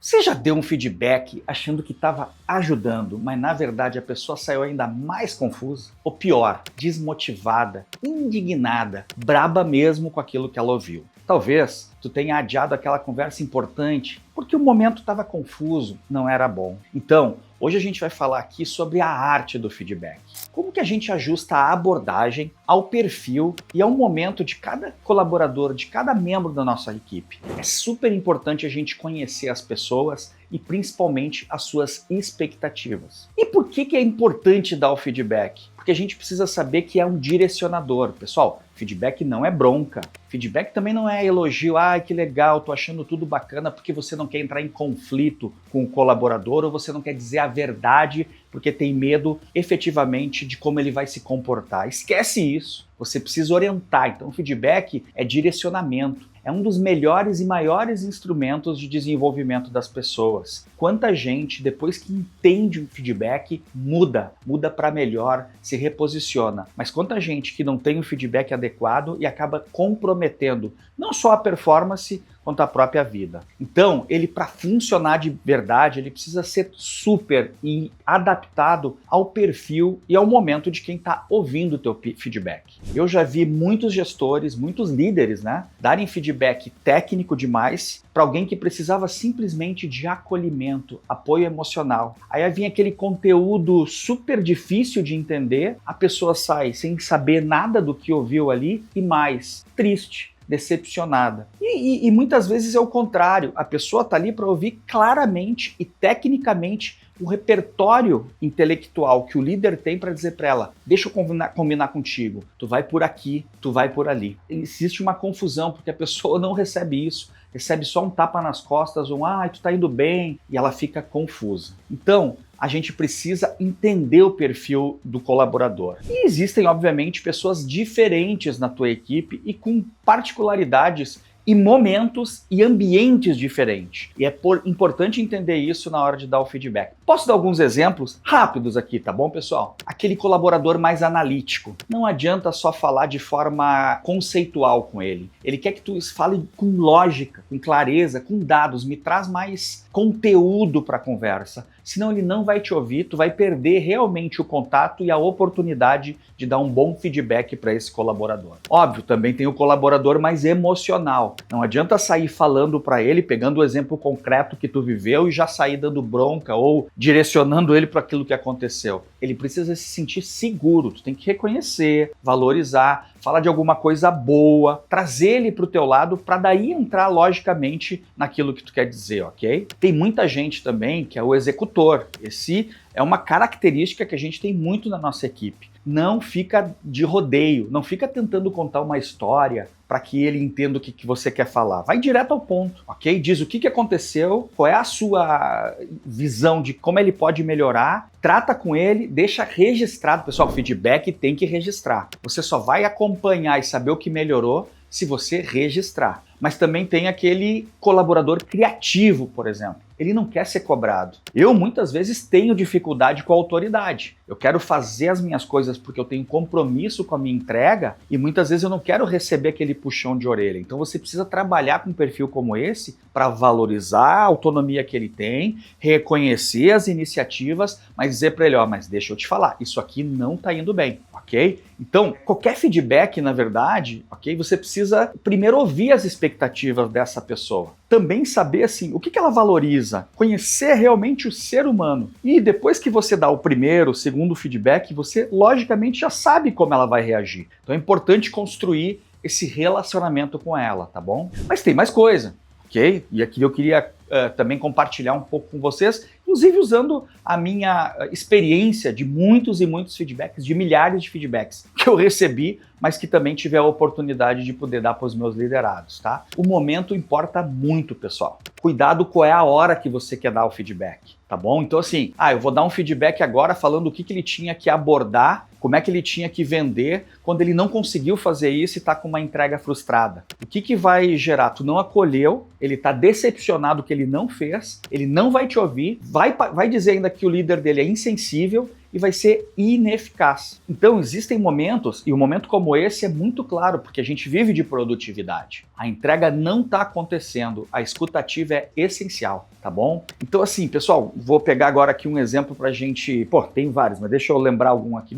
Você já deu um feedback achando que estava ajudando, mas na verdade a pessoa saiu ainda mais confusa? Ou pior, desmotivada, indignada, braba mesmo com aquilo que ela ouviu? Talvez tu tenha adiado aquela conversa importante porque o momento estava confuso, não era bom. Então, hoje a gente vai falar aqui sobre a arte do feedback. Como que a gente ajusta a abordagem ao perfil e ao momento de cada colaborador, de cada membro da nossa equipe. É super importante a gente conhecer as pessoas e principalmente as suas expectativas. E por que é importante dar o feedback? Porque a gente precisa saber que é um direcionador. Pessoal, feedback não é bronca. Feedback também não é elogio. Ai, que legal, tô achando tudo bacana porque você não quer entrar em conflito com o colaborador ou você não quer dizer a verdade porque tem medo efetivamente de como ele vai se comportar. Esquece isso. Você precisa orientar. Então, o feedback é direcionamento. É um dos melhores e maiores instrumentos de desenvolvimento das pessoas. Quanta gente, depois que entende o feedback, muda para melhor, se reposiciona. Mas quanta gente que não tem o feedback adequado e acaba comprometendo não só a performance, quanto a própria vida. Então, ele para funcionar de verdade, ele precisa ser super e adaptado ao perfil e ao momento de quem está ouvindo o teu feedback. Eu já vi muitos gestores, muitos líderes, darem feedback técnico demais para alguém que precisava simplesmente de acolhimento, apoio emocional. Aí vinha aquele conteúdo super difícil de entender, a pessoa sai sem saber nada do que ouviu ali e mais, triste, decepcionada. E muitas vezes é o contrário, a pessoa está ali para ouvir claramente e tecnicamente o repertório intelectual que o líder tem para dizer para ela, deixa eu combinar contigo, tu vai por aqui, tu vai por ali. Existe uma confusão porque a pessoa não recebe isso, recebe só um tapa nas costas, tu tá indo bem, e ela fica confusa. Então, a gente precisa entender o perfil do colaborador. E existem, obviamente, pessoas diferentes na tua equipe e com particularidades e momentos e ambientes diferentes. E é importante entender isso na hora de dar o feedback. Posso dar alguns exemplos rápidos aqui, tá bom, pessoal? Aquele colaborador mais analítico. Não adianta só falar de forma conceitual com ele. Ele quer que tu fale com lógica, com clareza, com dados. Me traz mais conteúdo para a conversa. Senão ele não vai te ouvir, tu vai perder realmente o contato e a oportunidade de dar um bom feedback para esse colaborador. Óbvio, também tem o colaborador mais emocional. Não adianta sair falando para ele, pegando o exemplo concreto que tu viveu e já sair dando bronca ou direcionando ele para aquilo que aconteceu. Ele precisa se sentir seguro, tu tem que reconhecer, valorizar, falar de alguma coisa boa, trazer ele para o teu lado para daí entrar logicamente naquilo que tu quer dizer, ok? Tem muita gente também que é o executor. Esse é uma característica que a gente tem muito na nossa equipe. Não fica de rodeio, não fica tentando contar uma história para que ele entenda o que você quer falar. Vai direto ao ponto, ok? Diz o que aconteceu, qual é a sua visão de como ele pode melhorar, trata com ele, deixa registrado. Pessoal, o feedback tem que registrar. Você só vai acompanhar e saber o que melhorou se você registrar. Mas também tem aquele colaborador criativo, por exemplo. Ele não quer ser cobrado. Eu, muitas vezes, tenho dificuldade com a autoridade. Eu quero fazer as minhas coisas porque eu tenho compromisso com a minha entrega e muitas vezes eu não quero receber aquele puxão de orelha. Então você precisa trabalhar com um perfil como esse para valorizar a autonomia que ele tem, reconhecer as iniciativas, mas dizer para ele, mas deixa eu te falar, isso aqui não está indo bem, ok? Então, qualquer feedback, na verdade, ok? Você precisa primeiro ouvir as expectativas dessa pessoa. Também saber, assim, o que ela valoriza, conhecer realmente o ser humano. E depois que você dá o primeiro, o segundo feedback, você, logicamente, já sabe como ela vai reagir. Então é importante construir esse relacionamento com ela, tá bom? Mas tem mais coisa, ok? E aqui eu queria também compartilhar um pouco com vocês, inclusive usando a minha experiência de muitos e muitos feedbacks, de milhares de feedbacks que eu recebi, mas que também tive a oportunidade de poder dar para os meus liderados, tá? O momento importa muito, pessoal. Cuidado qual é a hora que você quer dar o feedback, tá bom? Então assim, eu vou dar um feedback agora falando o que ele tinha que abordar, como é que ele tinha que vender quando ele não conseguiu fazer isso e está com uma entrega frustrada. O que vai gerar? Tu não acolheu, ele está decepcionado que ele não fez, ele não vai te ouvir, vai dizer ainda que o líder dele é insensível e vai ser ineficaz. Então existem momentos, e um momento como esse é muito claro, porque a gente vive de produtividade. A entrega não está acontecendo, a escuta ativa é essencial, tá bom? Então assim, pessoal, vou pegar agora aqui um exemplo pra gente, tem vários, mas deixa eu lembrar algum aqui.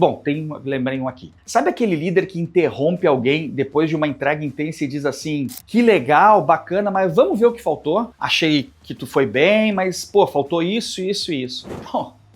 Lembrei um aqui. Sabe aquele líder que interrompe alguém depois de uma entrega intensa e diz assim, que legal, bacana, mas vamos ver o que faltou? Achei que tu foi bem, mas faltou isso, isso e isso.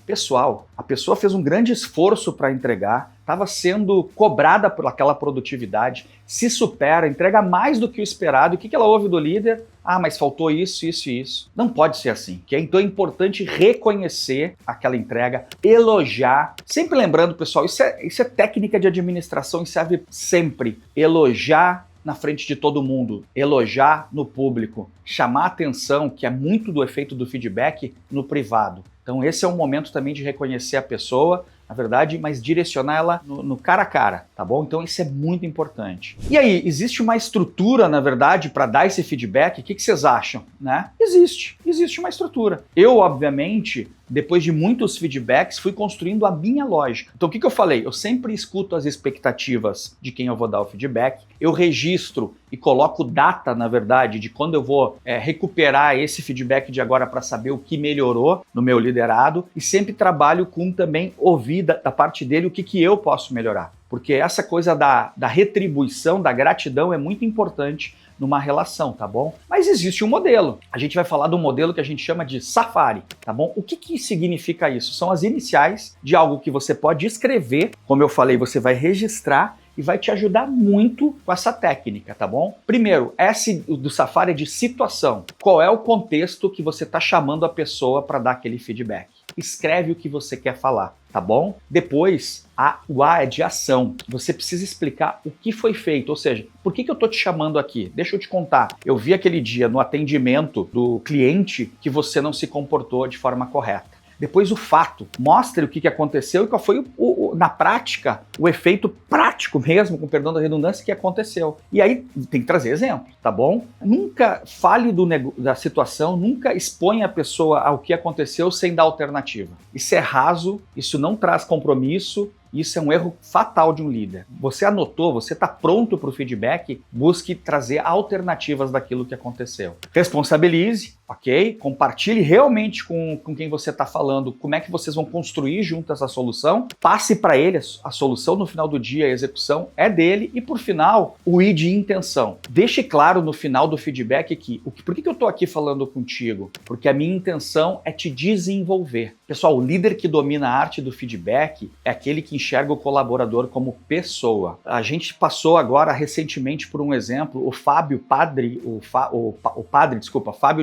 Pessoal, a pessoa fez um grande esforço para entregar, estava sendo cobrada por aquela produtividade, se supera, entrega mais do que o esperado. E o que ela ouve do líder? Ah, mas faltou isso, isso e isso. Não pode ser assim. Então é importante reconhecer aquela entrega, elogiar. Sempre lembrando, pessoal, isso é técnica de administração e serve sempre. Elogiar na frente de todo mundo, elogiar no público, chamar atenção, que é muito do efeito do feedback, no privado. Então esse é um momento também de reconhecer a pessoa, na verdade, mas direcionar ela no cara a cara, tá bom? Então isso é muito importante. E aí, existe uma estrutura, na verdade, para dar esse feedback? O que vocês acham, né? Existe uma estrutura. Eu, obviamente, depois de muitos feedbacks, fui construindo a minha lógica. Então o que eu falei? Eu sempre escuto as expectativas de quem eu vou dar o feedback, eu registro e coloco data, na verdade, de quando eu vou recuperar esse feedback de agora para saber o que melhorou no meu liderado, e sempre trabalho com também ouvir da parte dele o que eu posso melhorar. Porque essa coisa da retribuição, da gratidão é muito importante numa relação, tá bom? Mas existe um modelo. A gente vai falar do modelo que a gente chama de Safari, tá bom? O que significa isso? São as iniciais de algo que você pode escrever, como eu falei, você vai registrar e vai te ajudar muito com essa técnica, tá bom? Primeiro, S do Safari é de situação. Qual é o contexto que você está chamando a pessoa para dar aquele feedback? Escreve o que você quer falar, tá bom? Depois, o A é de ação. Você precisa explicar o que foi feito, ou seja, por que eu tô te chamando aqui? Deixa eu te contar. Eu vi aquele dia no atendimento do cliente que você não se comportou de forma correta. Depois o fato, mostre o que aconteceu e qual foi, na prática, o efeito prático mesmo, com perdão da redundância, que aconteceu. E aí tem que trazer exemplo, tá bom? Nunca fale da situação, nunca exponha a pessoa ao que aconteceu sem dar alternativa. Isso é raso, isso não traz compromisso, isso é um erro fatal de um líder. Você anotou, você está pronto para o feedback, busque trazer alternativas daquilo que aconteceu. Responsabilize, ok? Compartilhe realmente com quem você está falando como é que vocês vão construir juntas a solução. Passe para ele a solução no final do dia, a execução é dele. E por final, o I de intenção. Deixe claro no final do feedback que por que eu estou aqui falando contigo? Porque a minha intenção é te desenvolver. Pessoal, o líder que domina a arte do feedback é aquele que enxerga o colaborador como pessoa. A gente passou agora recentemente por um exemplo, o Fábio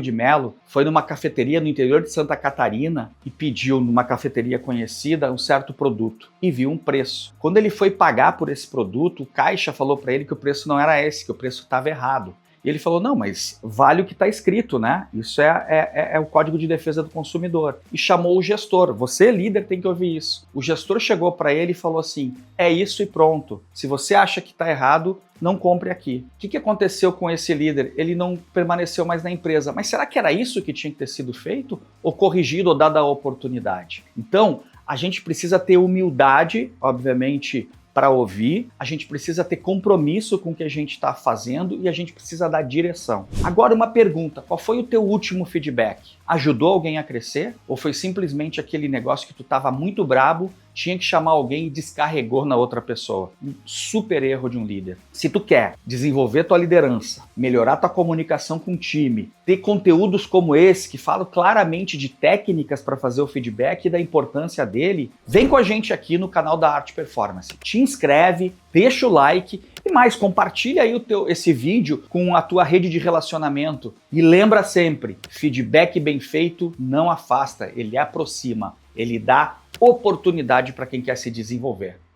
de Mello, foi numa cafeteria no interior de Santa Catarina e pediu numa cafeteria conhecida um certo produto e viu um preço. Quando ele foi pagar por esse produto, o caixa falou para ele que o preço não era esse, que o preço estava errado. E ele falou, não, mas vale o que está escrito, né? Isso é o Código de Defesa do Consumidor. E chamou o gestor. Você, líder, tem que ouvir isso. O gestor chegou para ele e falou assim, é isso e pronto. Se você acha que está errado, não compre aqui. O que aconteceu com esse líder? Ele não permaneceu mais na empresa. Mas será que era isso que tinha que ter sido feito? Ou corrigido ou dada a oportunidade? Então, a gente precisa ter humildade, obviamente, para ouvir, a gente precisa ter compromisso com o que a gente está fazendo e a gente precisa dar direção. Agora uma pergunta, qual foi o teu último feedback? Ajudou alguém a crescer? Ou foi simplesmente aquele negócio que tu estava muito brabo, tinha que chamar alguém e descarregou na outra pessoa? Um super erro de um líder. Se tu quer desenvolver tua liderança, melhorar tua comunicação com o time, ter conteúdos como esse, que falam claramente de técnicas para fazer o feedback e da importância dele, vem com a gente aqui no canal da Arte Performance. Te inscreve, deixa o like e mais, compartilha aí esse vídeo com a tua rede de relacionamento. E lembra sempre, feedback bem feito não afasta, ele aproxima, ele dá oportunidade para quem quer se desenvolver.